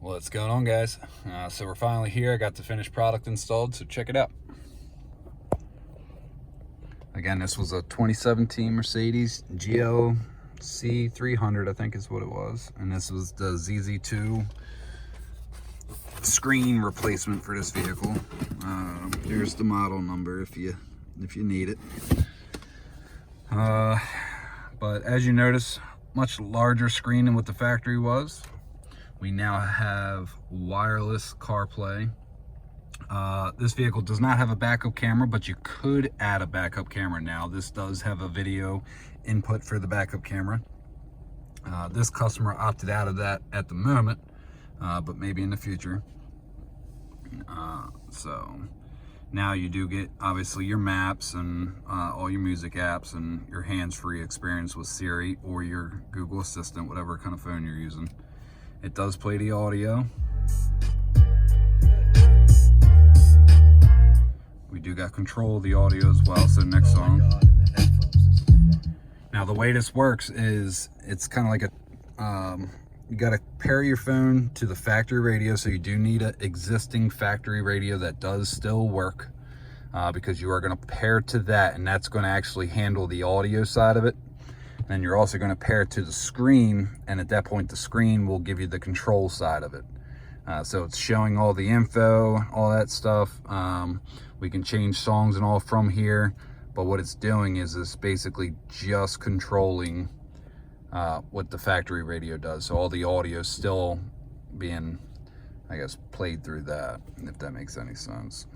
What's going on, guys? So we're finally here. I got the finished product installed, so check it out. Again, this was a 2017 Mercedes GLC300, I think is what it was. And this was the ZZ2 screen replacement for this vehicle. Here's the model number if you need it. But as you notice, much larger screen than what the factory was. We now have wireless CarPlay. This vehicle does not have a backup camera, but you could add a backup camera now. This does have a video input for the backup camera. This customer opted out of that at the moment, but maybe in the future. So now you do get obviously your maps and all your music apps and your hands-free experience with Siri or your Google Assistant, whatever kind of phone you're using. It does play the audio. We do got control of the audio as well, so next song. Now the way this works is it's kind of like a, you got to pair your phone to the factory radio, so you do need an existing factory radio that does still work, because you are going to pair to that, and that's going to actually handle the audio side of it. And you're also going to pair it to the screen, and at that point the screen will give you the control side of it. So it's showing all the info, all that stuff. We can change songs and all from here, but what it's doing is it's basically just controlling what the factory radio does. So all the audio is still being, I guess, played through that, if that makes any sense.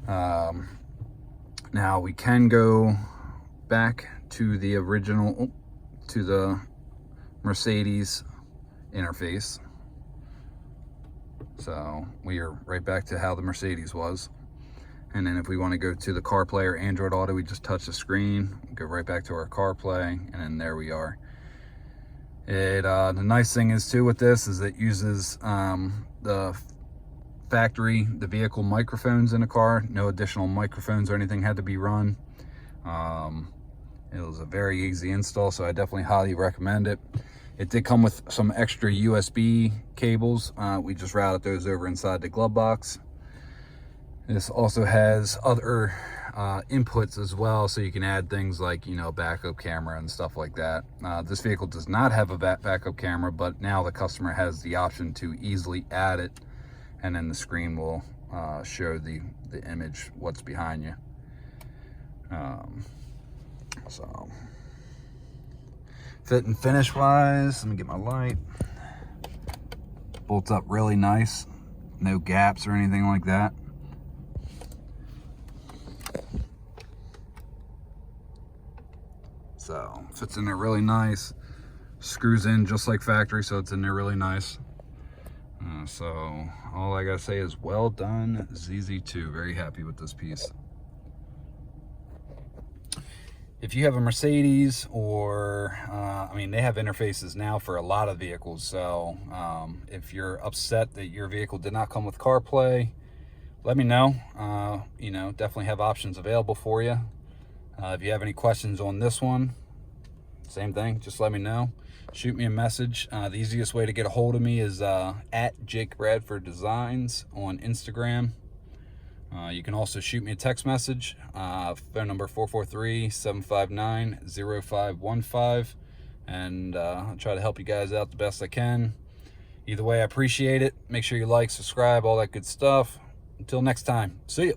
Now we can go back to the original, to the Mercedes interface. So we are right back to how the Mercedes was. And then if we want to go to the CarPlay or Android Auto, we just touch the screen, go right back to our CarPlay, and then there we are. The nice thing is too with this is it uses the vehicle microphones in the car. No additional microphones or anything had to be run. It was a very easy install, so I definitely highly recommend it. It did come with some extra USB cables. We just routed those over inside the glove box. This also has other inputs as well, so you can add things like, backup camera and stuff like that. This vehicle does not have a backup camera, but now the customer has the option to easily add it, and then the screen will show the image, what's behind you. So fit and finish wise, let me get my light. Bolts up really nice, no gaps or anything like that. So fits in there really nice, screws in just like factory, so it's in there really nice. So all I gotta say is well done, ZZ2. Very happy with this piece. If you have a Mercedes or, they have interfaces now for a lot of vehicles. So if you're upset that your vehicle did not come with CarPlay, let me know. Definitely have options available for you. If you have any questions on this one, same thing, just let me know. Shoot me a message. The easiest way to get a hold of me is at Jake Bradford Designs on Instagram. You can also shoot me a text message, phone number 443-759-0515, and I'll try to help you guys out the best I can. Either way, I appreciate it. Make sure you like, subscribe, all that good stuff. Until next time, see ya.